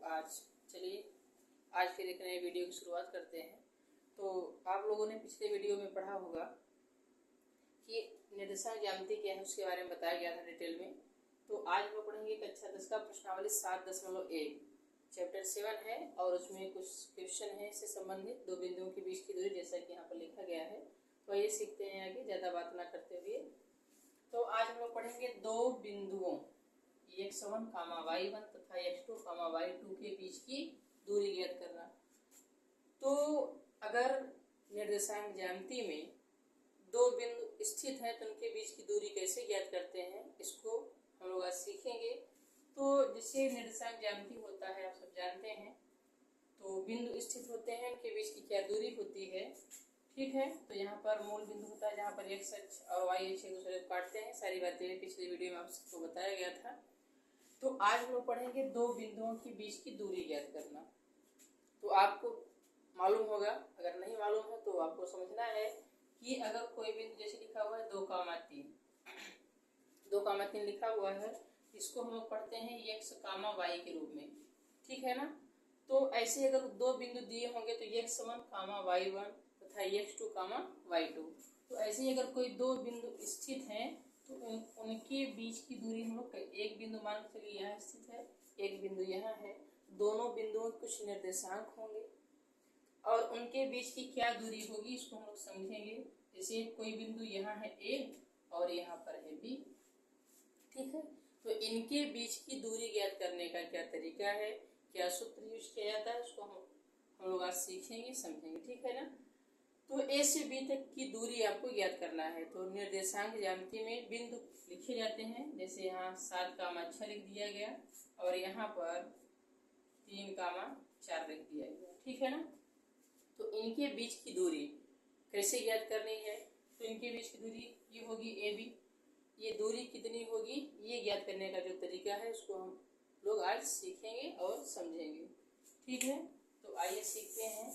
आज चलिए आज फिर एक नए वीडियो की शुरुआत करते हैं। तो आप लोगों ने पिछले वीडियो में पढ़ा होगा कि निर्देशांक ज्यामिति क्या है, उसके बारे में बताया गया था डिटेल में। तो आज हम लोग पढ़ेंगे कक्षा 10 का प्रश्नावली 7.1 चैप्टर 7 है और उसमें कुछ क्वेश्चन है इससे संबंधित दो बिंदुओं के बीच की दूरी, जैसा कि यहाँ पर लिखा गया है। तो आइए सीखते हैं आगे ज़्यादा बात ना करते हुए। तो आज हम लोग पढ़ेंगे दो बिंदुओं x1, y1 तथा x2, y2 के बीच की दूरी ज्ञात करना। तो अगर निर्देशांक ज्यामिति में दो बिंदु स्थित हैं तो उनके बीच की दूरी कैसे ज्ञात करते हैं, इसको हम लोग आज सीखेंगे। तो जिससे निर्देशांक ज्यामिति होता है आप सब जानते हैं। तो बिंदु स्थित होते हैं, उनके बीच की क्या दूरी होती है, ठीक है। तो यहाँ पर मूल बिंदु होता है जहाँ पर x अक्ष और y अक्ष एक दूसरे को काटते हैं। सारी बातें पिछले वीडियो में आप सबको बताया गया था। तो आज हम लोग पढ़ेंगे दो बिंदुओं के बीच की दूरी ज्ञात करना। तो आपको मालूम होगा, अगर नहीं मालूम है तो आपको समझना है कि अगर कोई बिंदु जैसे लिखा हुआ है 2,3 लिखा हुआ है, इसको हम लोग पढ़ते हैं x, y के रूप में, ठीक है ना। तो ऐसे अगर दो बिंदु दिए होंगे तो x1, y1 तथा x2, y2। तो ऐसे ही अगर कोई दो बिंदु स्थित हैं तो उनके बीच की दूरी हम लोग एक बिंदु मान के चलिए यहाँ स्थित है, एक बिंदु यहाँ है। दोनों बिंदुओं के कुछ निर्देशांक होंगे और उनके बीच की क्या दूरी होगी इसको हम लोग समझेंगे। जैसे कोई बिंदु यहाँ है A और यहाँ पर है B, ठीक है। तो इनके बीच की दूरी ज्ञात करने का क्या तरीका है, क्या सूत्र यूज किया जाता है, उसको हम लोग आज सीखेंगे, समझेंगे, ठीक है ना। तो A से B तक की दूरी आपको ज्ञात करना है। तो निर्देशांक ज्यामिति में बिंदु लिखे जाते हैं, जैसे यहाँ 7,6 लिख दिया गया और यहाँ पर 3,4 लिख दिया गया, ठीक है ना। तो इनके बीच की दूरी कैसे ज्ञात करनी है, तो इनके बीच की दूरी ये होगी AB। ये दूरी कितनी होगी ये ज्ञात करने का जो तरीका है उसको हम लोग आज सीखेंगे और समझेंगे, ठीक है। तो आइए सीखते हैं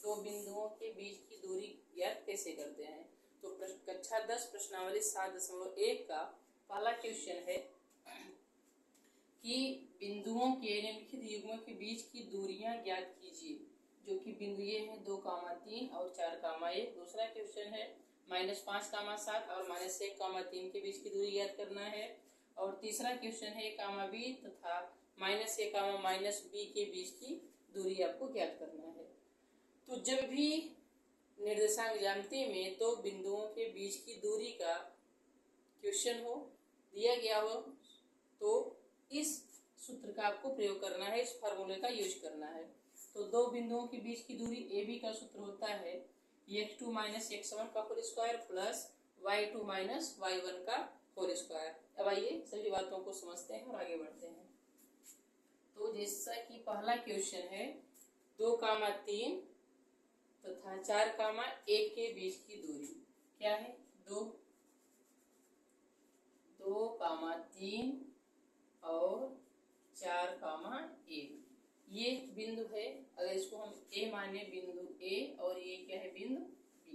दो बिंदुओं के बीच की दूरी ज्ञात कैसे करते हैं। तो कक्षा 10 प्रश्नावली 7.1 का पहला क्वेश्चन है कि बिंदुओं के निम्नलिखित युग्मों के बीच की दूरियां ज्ञात कीजिए, जो कि बिंदु ये है 2,3 और 4,1। दूसरा क्वेश्चन है -5,7 और -1,3 के बीच की दूरी ज्ञात करना है। और तीसरा क्वेश्चन है a, b तथा -a, -b के बीच की दूरी आपको ज्ञात करना है। तो जब भी निर्देशांक ज्यामिति में दो बिंदुओं के बीच की दूरी का क्वेश्चन हो, दिया गया हो, तो इस सूत्र का आपको प्रयोग करना है, इस फार्मूले का यूज करना है। तो दो बिंदुओं के बीच की दूरी AB का सूत्र होता है x2 - x1 का whole square plus y2 - y1 का होल स्क्वायर। अब आइए सभी बातों को समझते हैं और आगे बढ़ते हैं। तो जैसा कि पहला क्वेश्चन है 2,3 तथा 4,1 के बीच की दूरी क्या है, 2,3 और 4,1 ये बिंदु है। अगर इसको हम A माने, बिंदु A, और ये क्या है, बिंदु B।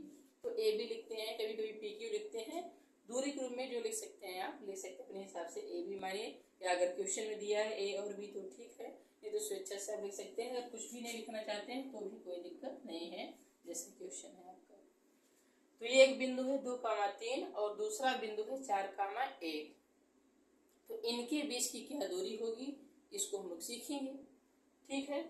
तो A भी लिखते हैं, कभी कभी PQ लिखते हैं। दूरी के रूप में जो लिख सकते हैं आप लिख सकते हैं अपने हिसाब से। A भी मानिए, या अगर क्वेश्चन में दिया है A और B तो ठीक है, नहीं तो स्वेच्छा से आप लिख सकते हैं। अगर कुछ भी नहीं लिखना चाहते हैं तो भी कोई दिक्कत नहीं है, जैसे क्वेश्चन है आपका। तो ये एक बिंदु है 2,3 और दूसरा बिंदु है 4,1। तो इनके बीच की क्या दूरी होगी इसको हम लोग सीखेंगे, ठीक है।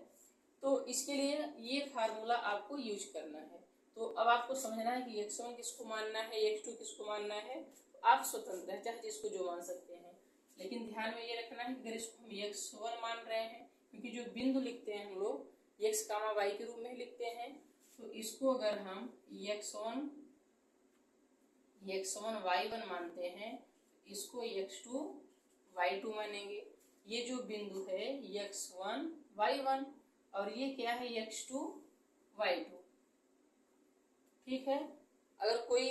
तो इसके लिए ये फार्मूला आपको यूज करना है। तो अब आपको समझना है कि x1 किसको मानना है, x2 किसको मानना है। तो आप स्वतंत्र हैं, चाहे जिसको जो मान सकते हैं, लेकिन ध्यान में ये रखना है कि अगर इसको हम x1 मान रहे हैं, क्योंकि जो बिंदु लिखते हैं हम लोग x, y के रूप में लिखते हैं, तो इसको अगर हम x1 y1 मानते हैं, इसको x2 y2 मानेंगे। ये जो बिंदु है x1 y1 और ये क्या है x2 y2, ठीक है। अगर कोई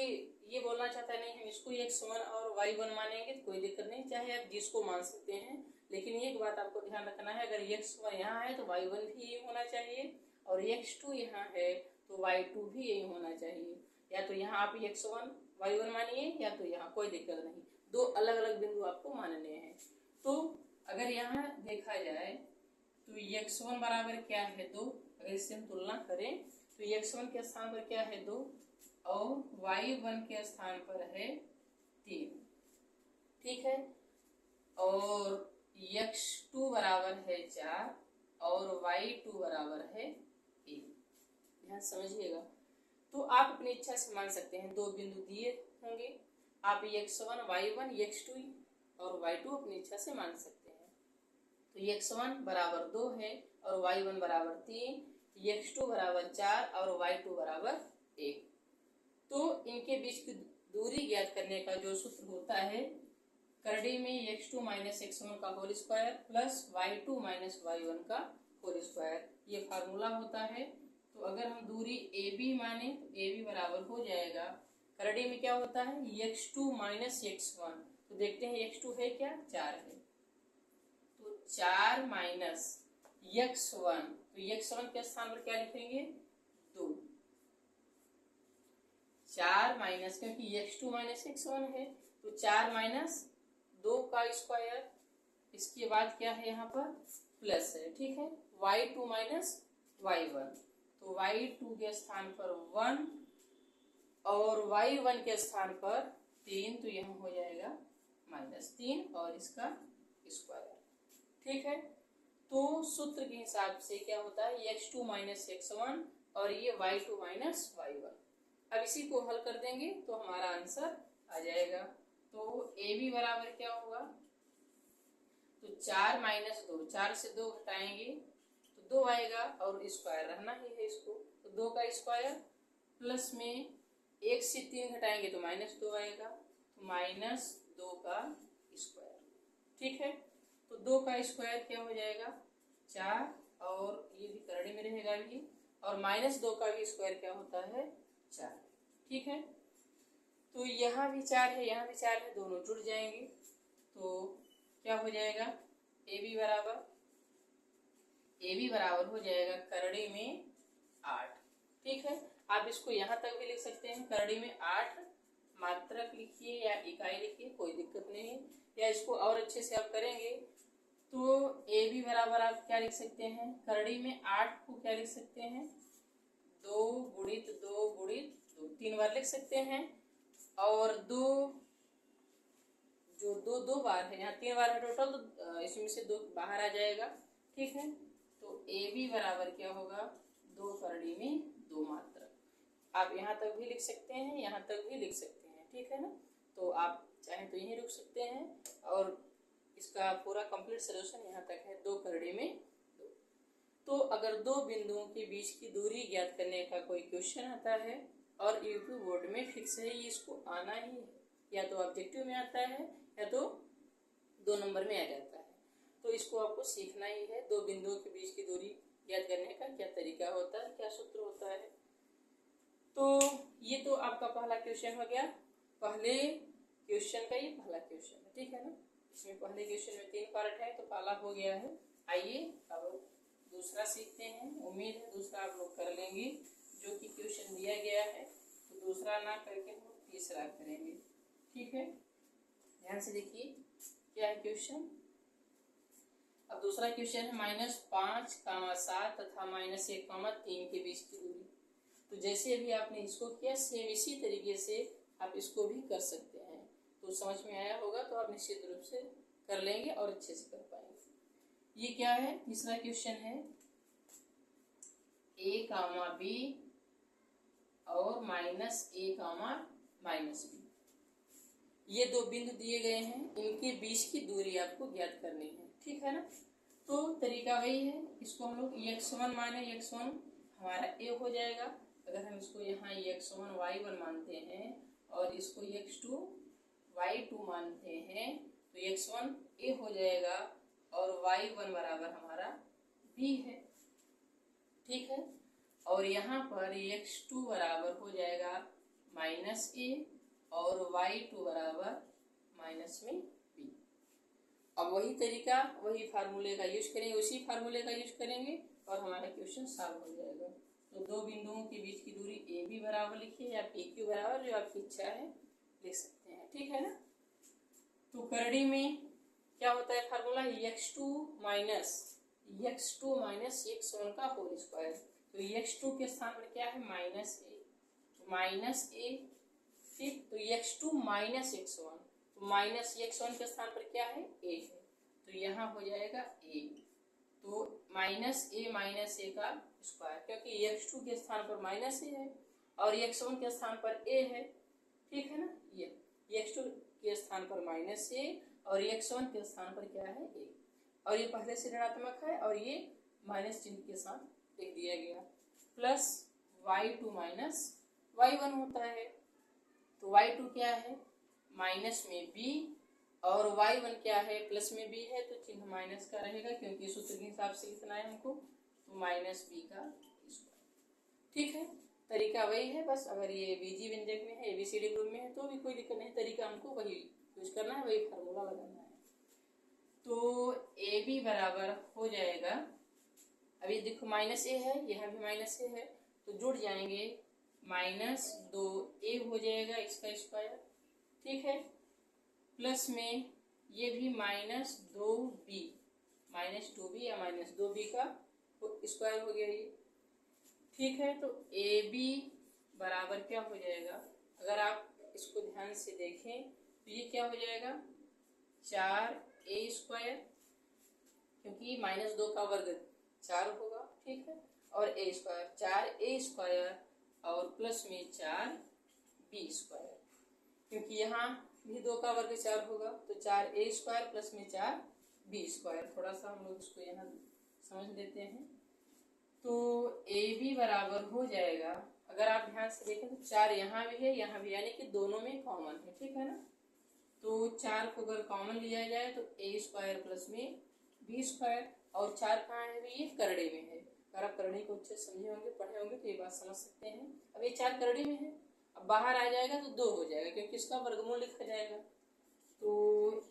ये बोलना चाहता है नहीं हम इसको x1 और y1 मानेंगे तो कोई दिक्कत नहीं, चाहे आप जिसको मान सकते हैं। लेकिन एक बात आपको ध्यान रखना है, अगर x1 यहाँ है तो y1 भी यही होना चाहिए, और x2 यहाँ है तो y2 भी यही होना चाहिए। या तो यहाँ आप x1 y1 मानिए या तो यहाँ, कोई दिक्कत नहीं, दो अलग अलग बिंदु आपको मानने हैं। तो अगर यहाँ देखा जाए तो x1 बराबर क्या है 2। अगर इससे हम तुलना करें तो x1 के स्थान पर क्या है 2 और y1 के स्थान पर है 3। ठीक है, और x2 बराबर है 4 और y2 बराबर है 1। ध्यान समझिएगा। तो आप अपनी इच्छा से मान सकते हैं, दो बिंदु दिए होंगे, आप x1 y1 x2 और y2 अपनी इच्छा से मान सकते हैं। तो x1 बराबर 2 है और y1 बराबर 3, x2 बराबर 4 और y2 बराबर 1। तो इनके बीच की दूरी ज्ञात करने का जो सूत्र होता है, करड़ी में x2 माइनस x1 का whole square plus y2 minus y1 का होल स्क्वायर, ये फार्मूला होता है। तो अगर हम दूरी AB माने तो AB बराबर हो जाएगा, करड़ी में क्या होता है x2 माइनस x1, तो देखते हैं x2 है क्या 4 है, तो 4 माइनस x1, तो x1 के स्थान पर क्या लिखेंगे 2, 4 माइनस, क्योंकि x2 माइनस x1 है तो 4 माइनस 2 का स्क्वायर, इसके बाद क्या है यहाँ पर प्लस है। ठीक है, y2 माइनस y1, तो y2 के स्थान पर 1 और y1 के स्थान पर 3, तो यहाँ हो जाएगा -3 और इसका स्क्वायर। ठीक है, तो सूत्र के हिसाब से क्या होता है x2 माइनस x1 और ये y2 माइनस y1। अब इसी को हल कर देंगे तो हमारा आंसर आ जाएगा। तो AB बराबर क्या होगा, तो 4 माइनस 2, 4 से 2 घटाएंगे तो 2 आएगा और स्क्वायर रहना ही है इसको, तो 2 का स्क्वायर प्लस में 1 से 3 घटाएंगे तो -2 आएगा, तो -2 का स्क्वायर। ठीक है, तो 2 का स्क्वायर क्या हो जाएगा 4 और ये भी करड़ी में रहेगा भी, और -2 का भी स्क्वायर क्या होता है 4। ठीक है, तो यहाँ भी 4 है यहाँ भी 4 है, दोनों जुड़ जाएंगे तो क्या हो जाएगा AB बराबर हो जाएगा करड़ी में 8। ठीक है, आप इसको यहाँ तक भी लिख सकते हैं, करड़ी में 8 मात्रक लिखिए या इकाई लिखिए, कोई दिक्कत नहीं है। या इसको और अच्छे से आप करेंगे तो AB बराबर आप क्या लिख सकते हैं, करड़ी में 8 को क्या लिख सकते हैं 2 गुणित 2 गुणित 2, 3 बार लिख सकते हैं, और 2 जो 2 बार है, यहाँ 3 बार है टोटल, तो इसमें से 2 बाहर आ जाएगा। ठीक है, तो AB बराबर क्या होगा 2 करड़ी में 2 मात्रक। आप यहाँ तक भी लिख सकते हैं, यहाँ तक भी लिख सकते हैं। ठीक है ना, तो आप चाहे तो यहीं रुक सकते हैं और इसका पूरा कंप्लीट सोल्यूशन यहाँ तक है 2 करड़ी में 2। तो अगर दो बिंदुओं के बीच की दूरी ज्ञात करने का कोई क्वेश्चन आता है और यूपी बोर्ड में फिक्स है, ये इसको आना ही है, या तो ऑब्जेक्टिव में आता है या तो 2 नंबर में आ जाता है, तो इसको आपको सीखना ही है। दो बिंदुओं के बीच की दूरी ज्ञात करने का क्या तरीका होता है, क्या सूत्र होता है। तो ये तो आपका पहला क्वेश्चन हो गया, पहले क्वेश्चन का ये पहला क्वेश्चन है। ठीक है ना, इसमें पहले क्वेश्चन में 3 पार्ट है तो पहला हो गया है। आइए अब दूसरा सीखते हैं, उम्मीद है दूसरा आप लोग कर लेंगे, जो कि क्वेश्चन दिया गया है तो दूसरा ना करके हम तीसरा करेंगे। ठीक है, ध्यान से देखिए क्या है क्वेश्चन। अब दूसरा क्वेश्चन है -5, 7 तथा -1, 3 के बीच की दूरी। तो जैसे अभी आपने इसको किया सेम इसी तरीके से आप इसको भी कर सकते हैं। तो समझ में आया होगा तो आप निश्चित रूप से कर लेंगे और अच्छे से कर पाएंगे। ये क्या है, तीसरा क्वेश्चन है A, B और -A, -B। ये दो बिंदु दिए गए हैं, इनके बीच की दूरी आपको ज्ञात करनी है। ठीक है ना, तो तरीका वही है, इसको हम लोग x1 माने, x1 हमारा A हो जाएगा। अगर हम इसको यहाँ x1 y1 मानते हैं और इसको x2 y2 मानते हैं तो x1 A हो जाएगा और y1 बराबर हमारा B है। ठीक है, और यहाँ पर x2 बराबर हो जाएगा -A और y2 बराबर -B। अब वही तरीका, वही फार्मूले का यूज करेंगे, उसी फार्मूले का यूज करेंगे और हमारा क्वेश्चन सॉल्व हो जाएगा। तो दो बिंदुओं के बीच की दूरी AB बराबर लिखिए या PQ बराबर, जो आपकी इच्छा है लिख सकते हैं। ठीक है ना, तो करड़ी में क्या होता है formula, x2 minus x2 minus x1 का होल स्क्वायर। तो x2 के स्थान पर क्या है माइनस ए, ठीक। तो x2 माइनस x1, तो माइनस x1 के स्थान पर क्या है a है, तो यहाँ हो जाएगा a। तो माइनस ए का स्क्वायर, क्योंकि x2 के स्थान पर माइनस ए है और x1 के स्थान पर a है, ठीक है ना। ये x2 के स्थान पर माइनस ए और x1 के स्थान पर क्या है a, और ये पहले से ऋणात्मक है और ये माइनस चिन्ह के साथ लिख दिया गया। प्लस y2 माइनस y1 होता है। तो y2 क्या है माइनस में b और y1 क्या है प्लस में b है, तो चिन्ह माइनस का रहेगा क्योंकि सूत्र के हिसाब से लिखना है हमको। तो माइनस b का स्क्वायर, ठीक है। तरीका वही है, बस अगर ये बीजी व्यंजक में है, एबीसीडी ग्रुप में है तो भी कोई दिक्कत नहीं, तरीका हमको वही यूज करना है, वही फार्मूला लगाना है। तो ए बी बराबर हो जाएगा, अभी देखो माइनस ए है, यहाँ भी माइनस ए है, तो जुड़ जाएंगे, माइनस 2a हो जाएगा इसका स्क्वायर, ठीक है। प्लस में ये भी माइनस 2b या माइनस 2b का स्क्वायर हो गया ये, ठीक है। तो ए बी बराबर क्या हो जाएगा, अगर आप इसको ध्यान से देखें तो ये क्या हो जाएगा 4a स्क्वायर, क्योंकि माइनस 2 का वर्ग 4 होगा, ठीक है। और a स्क्वायर 4a स्क्वायर और प्लस में 4b स्क्वायर, क्योंकि यहाँ भी 2 का वर्ग 4 होगा, तो 4a स्क्वायर प्लस में 4b स्क्वायर। थोड़ा सा हम लोग इसको यहाँ समझ लेते हैं। तो ए बी बराबर हो जाएगा, अगर आप ध्यान से देखें तो 4 यहाँ भी है यहाँ भी, यानी कि दोनों में कॉमन है, ठीक है ना। तो 4 को अगर कॉमन लिया जाए तो a स्क्वायर प्लस में b स्क्वायर, और 4 कहाँ है भी, ये करड़े में है। अगर आप करड़े को अच्छे समझे होंगे पढ़े होंगे तो ये बात समझ सकते हैं। अब ये 4 करड़े में है, अब बाहर आ जाएगा तो 2 हो जाएगा क्योंकि इसका वर्गमूल लिखा जाएगा। तो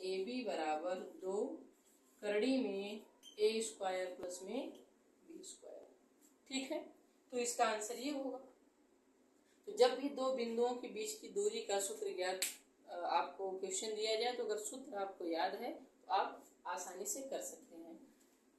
ए बी बराबर 2 करड़ी में a स्क्वायर प्लस में b स्क्वायर, ठीक है। तो इसका आंसर ये होगा। तो जब भी दो बिंदुओं के बीच की दूरी का सूत्र ज्ञात आपको क्वेश्चन दिया जाए, तो अगर सूत्र आपको याद है तो आप आसानी से कर सकते हैं।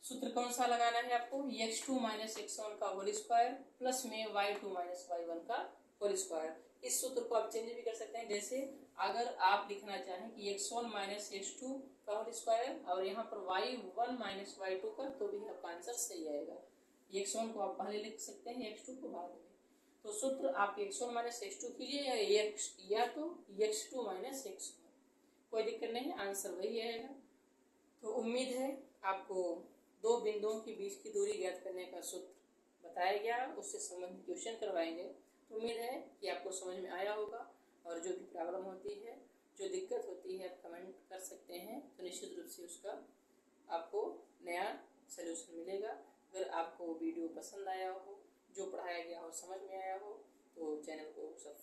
सूत्र कौन सा लगाना है आपको, x2 माइनस x1 का होल स्क्वायर प्लस में y2 माइनस y1 का होल स्क्वायर। इस सूत्र को आप चेंज भी कर सकते हैं, जैसे अगर आप लिखना चाहें कि x1 माइनस x2 का होल स्क्वायर और यहाँ पर y1 माइनस y2 का, तो भी आपका आंसर सही आएगा। x1 को आप पहले लिख सकते हैं, x2 को बाद में। तो सूत्र आप x1 माइनस x2 कीजिए या तो x2 माइनस x1, कोई दिक्कत नहीं, आंसर वही आएगा। तो उम्मीद है आपको दो बिंदुओं के बीच की दूरी ज्ञात करने का सूत्र बताया गया, उससे संबंधित क्वेश्चन करवाएंगे। तो उम्मीद है कि आपको समझ में आया होगा, और जो भी प्रॉब्लम होती है, जो दिक्कत होती है, आप कमेंट कर सकते हैं, तो निश्चित रूप से उसका आपको नया सलूशन मिलेगा। अगर आपको वीडियो पसंद आया हो, जो पढ़ाया गया हो समझ में आया हो, तो चैनल को सब्सक्राइब